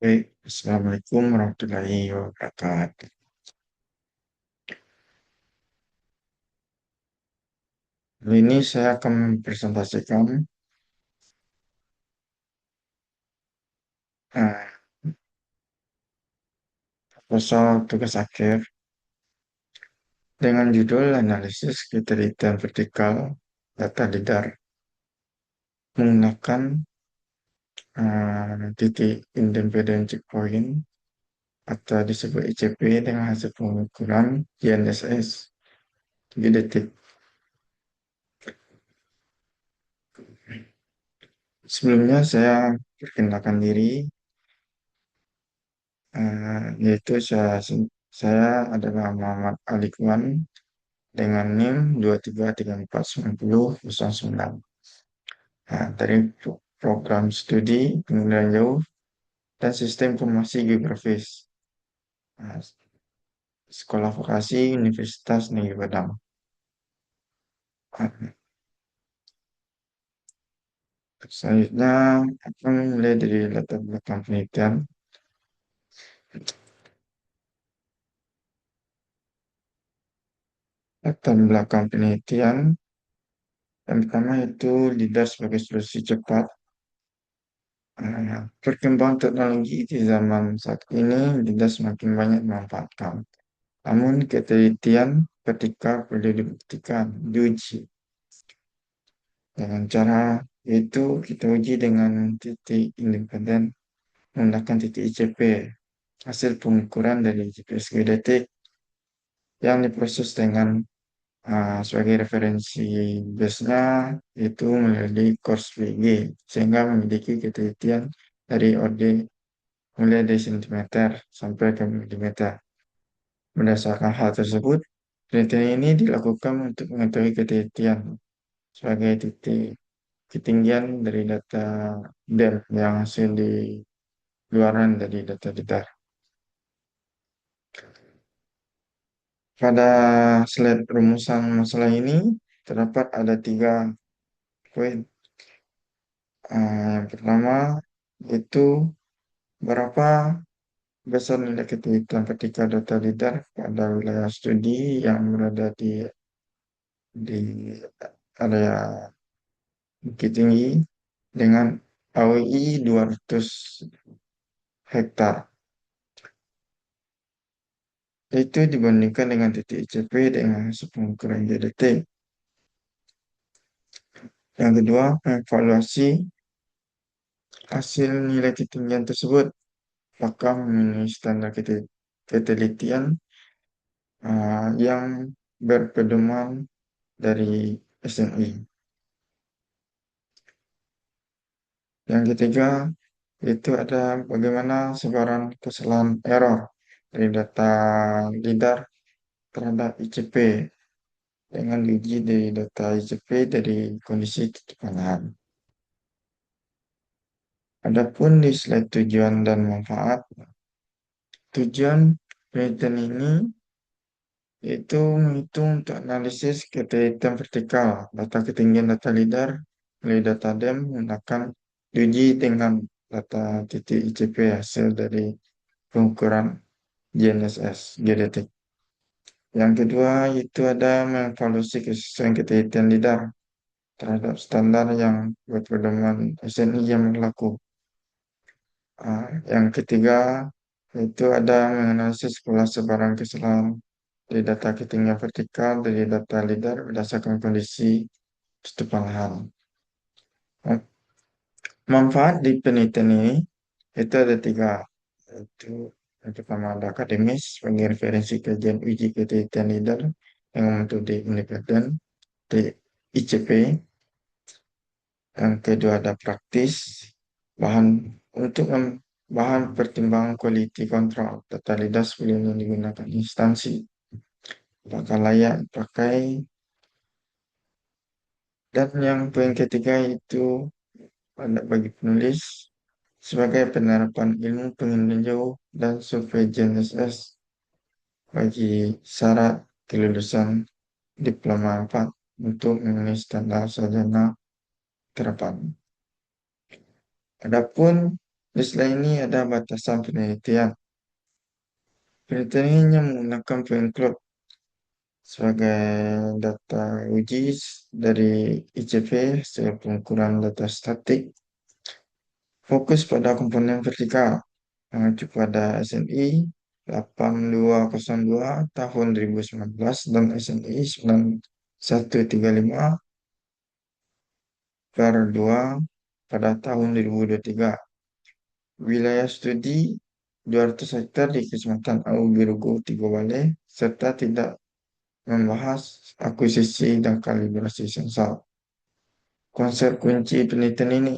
Baik, Assalamualaikum warahmatullahi wabarakatuh. Kali ini saya akan mempresentasikan eh, proposal tugas akhir dengan judul Analisis Ketelitian Vertikal Data LIDAR menggunakan titik independen checkpoint atau disebut ICP dengan hasil pengukuran GNSS 7 detik. Sebelumnya saya perkenalkan diri, yaitu saya adalah Muhammad Alikwan dengan NIM 2334909. Nah, dari program studi pengendalian jauh dan sistem informasi geografis. Nah, Sekolah Vokasi Universitas Negeri Padang. Nah, selanjutnya akan mulai dari latar belakang penelitian. Latar belakang penelitian yang pertama itu LIDAR sebagai solusi cepat. Perkembangan teknologi di zaman saat ini LIDAR semakin banyak dimanfaatkan. Namun ketelitian ketika perlu dibuktikan, diuji. Dengan cara itu kita uji dengan titik independen menggunakan titik ICP. Hasil pengukuran dari GPS geodetik yang diproses dengan sebagai referensi base-nya itu melalui course VG sehingga memiliki ketelitian dari orde mulai dari sentimeter sampai ke milimeter. Berdasarkan hal tersebut, penelitian ini dilakukan untuk mengetahui ketelitian sebagai titik ketinggian dari data DEM yang hasil di luaran dari data datar. Pada slide rumusan masalah ini terdapat ada tiga poin. Yang pertama itu berapa besar nilai ketelitian ketika data lidar pada wilayah studi yang berada di area Bukit Tinggi dengan AOI 200 hektar. Itu dibandingkan dengan titik ICP dengan 10 gram GDT. Yang kedua, evaluasi hasil nilai ketinggian tersebut. Apakah memenuhi standar ketelitian yang berpedoman dari SNI. Yang ketiga, itu ada bagaimana sebaran kesalahan error dari data LIDAR terhadap ICP dengan diuji dari data ICP dari kondisi tutupan lahan. Adapun di slide tujuan dan manfaat, tujuan penelitian ini yaitu menghitung untuk analisis ketelitian vertikal, data ketinggian data LIDAR melalui data DEM menggunakan diuji dengan data titik ICP hasil dari pengukuran GNSS, geodetik. Yang kedua, itu ada mengevaluasi kesesuaian ketelitian LIDAR terhadap standar yang berpedoman SNI yang berlaku. Yang ketiga, itu ada menganalisis pola sebaran kesalahan dari data ketinggian vertikal dari data LIDAR berdasarkan kondisi tutupan lahan. Manfaat di penelitian ini itu ada tiga. Itu yang pertama ada akademis sebagai referensi kajian uji ketelitian LIDAR yang membentuk di independen di ICP. Yang kedua ada praktis bahan untuk bahan pertimbangan quality control data LIDAR sebelum digunakan instansi apakah layak pakai. Dan yang poin ketiga itu pada bagi penulis sebagai penerapan ilmu pengendalian jauh dan survei GNSS bagi syarat kelulusan diploma 4 untuk memenuhi standar sarjana terapan. Adapun Di slide ini ada batasan penelitian. Penelitian ini hanya menggunakan point cloud sebagai data uji dari ICP hasil pengukuran data statik. Fokus pada komponen vertikal, mengacu pada SNI 8202 tahun 2019 dan SNI 9135 per 2 pada tahun 2023. Wilayah studi 200 hektar di Kecamatan Aubirugo, Tigo Bale, serta tidak membahas akuisisi dan kalibrasi sensor. Konsep kunci penelitian ini,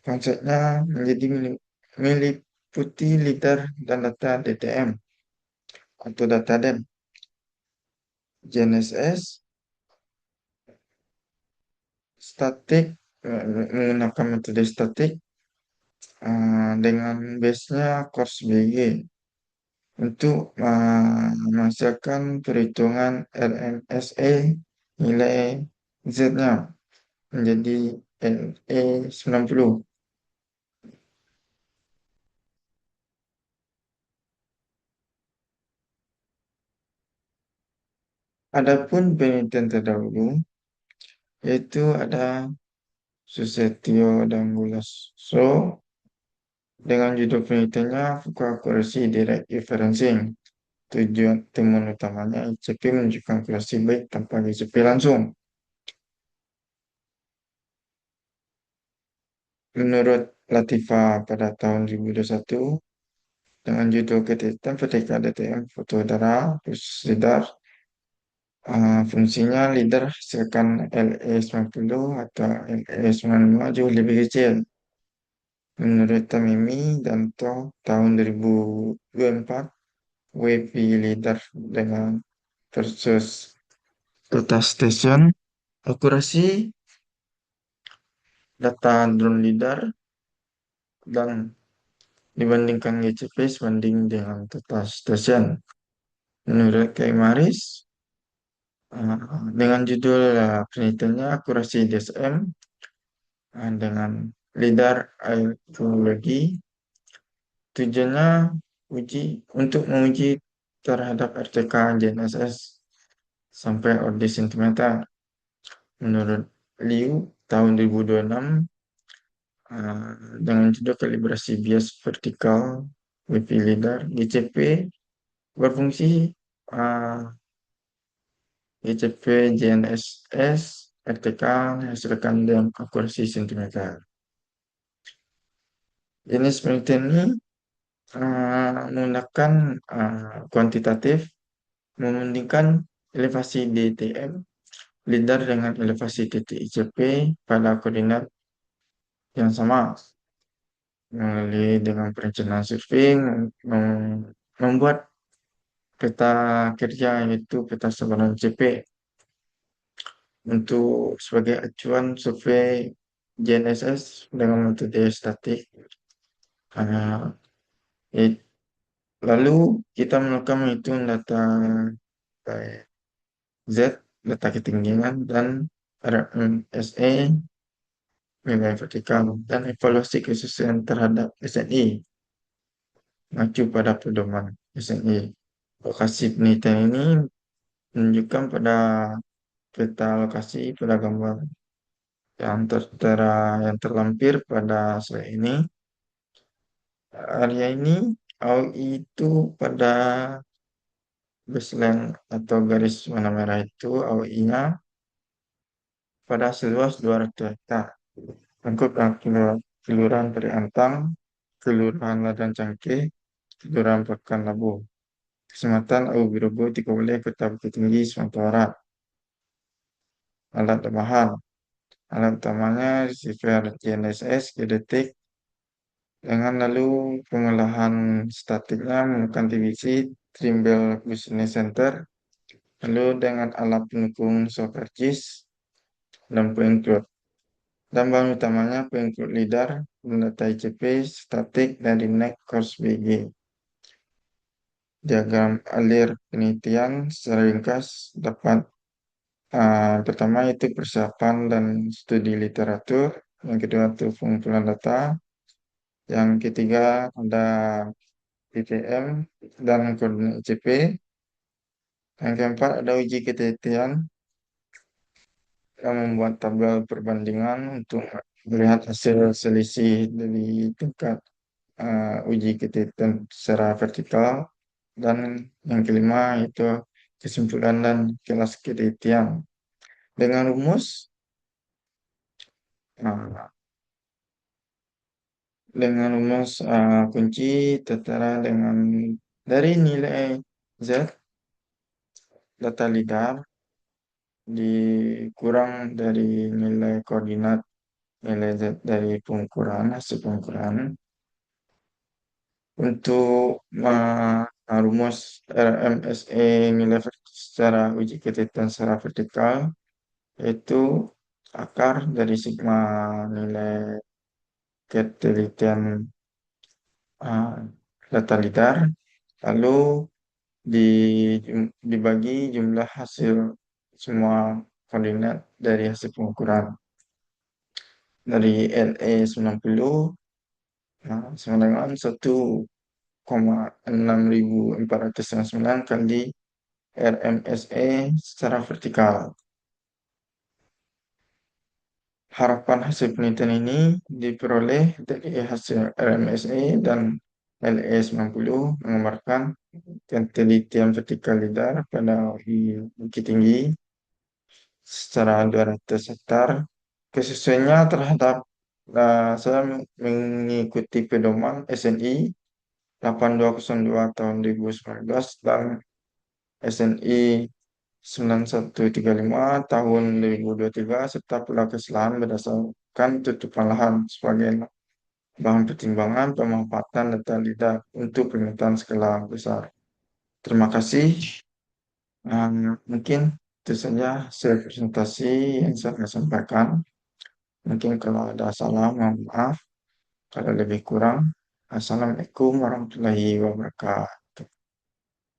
konsepnya menjadi meliputi liter dan data DTM atau data DEM, GNSS, statik, menggunakan metode statik dengan base-nya course BG untuk menghasilkan perhitungan RMSE nilai Z-nya menjadi LE 90. Adapun penelitian terdahulu yaitu ada Susetio dan Gulaso dengan judul penelitiannya Full Accuracy Direct Inferencing. Tujuan temuan utamanya ICP menunjukkan akurasi baik tanpa ICP langsung. Menurut Latifa pada tahun 2021 dengan judul keterangan ketika DTM foto udara plus lidar, fungsinya lidar hasilkan LE 90 atau LE 95 jauh lebih kecil. Menurut Tamimi dan tahun 2024, WP lidar dengan versus data station, akurasi data drone lidar dan dibandingkan GCP sebanding dengan data station. Menurut Kaimaris, dengan judul penelitiannya akurasi DSM dengan lidar air teknologi, tujuannya untuk menguji terhadap RTK GNSS sampai order sentimeter. Menurut Liu tahun 2026 dengan judul kalibrasi bias vertikal WP lidar GCP berfungsi GCP GNSS RTK hasilkan dengan akurasi sentimeter. Jenis penelitian ini menggunakan kuantitatif membandingkan elevasi DTM lidar dengan elevasi titik ICP pada koordinat yang sama melalui dengan perencanaan survei membuat peta kerja yaitu peta sebaran ICP untuk sebagai acuan survei GNSS dengan metode statik. Uh, it- Lalu kita melakukan menghitung data Z, data ketinggian dan RMSE nilai vertikal dan evaluasi kesesuaian terhadap SNI mengacu pada pedoman SNI. Lokasi penelitian ini menunjukkan pada peta lokasi pada gambar yang tertera yang terlampir pada slide ini. Area ini AUI itu pada baseline atau garis warna merah itu AUI-nya pada seluas 200 hektar. Lengkap Kelurahan Periantang, Kelurahan Ladang Cangkeh, Kelurahan Pekan Labu, Kecamatan Abu Birogo, Tikole, Kota Bukit Tinggi, Sumatera Barat. Alat tambahan. Alat utamanya receiver GNSS, geodetik, dengan lalu pengolahan statiknya menggunakan TBC, Trimble Business Center, lalu dengan alat pendukung software JIS, dan point cloud. Dan bahan utamanya point cloud lidar, data ICP, statik, dari NEC Course BG. Diagram alir penelitian secara ringkas dapat pertama itu persiapan dan studi literatur, yang kedua itu pengumpulan data, Yang ketiga ada PTM dan koordinat ICP. Yang keempat ada uji ketelitian yang membuat tabel perbandingan untuk melihat hasil selisih dari tingkat uji ketelitian secara vertikal. Dan yang kelima itu kesimpulan dan kelas ketelitian. Dengan rumus, uh, kunci tertera dengan dari nilai Z data lidar dikurang dari nilai koordinat nilai Z dari pengukuran hasil pengukuran untuk rumus RMSE nilai secara uji ketelitian secara vertikal yaitu akar dari sigma nilai ketelitian uh, data lidar lalu dibagi jumlah hasil semua koordinat dari hasil pengukuran dari LE 90 sama dengan 1,6409 kali RMSE secara vertikal. Harapan hasil penelitian ini diperoleh dari hasil RMSE dan LE 90 menggambarkan ketelitian vertikal lidar pada Bukit Tinggi secara 200 hektar. Kesesuaiannya terhadap saya mengikuti pedoman SNI 8202 tahun 2019 dan SNI 9135 tahun 2023 serta pula kesalahan berdasarkan tutupan lahan sebagai bahan pertimbangan pemanfaatan data lidah untuk permintaan skala besar. Terima kasih. Mungkin itu saja hasil presentasi yang saya sampaikan. Mungkin kalau ada salah, mohon maaf. Kalau lebih kurang, Assalamualaikum warahmatullahi wabarakatuh.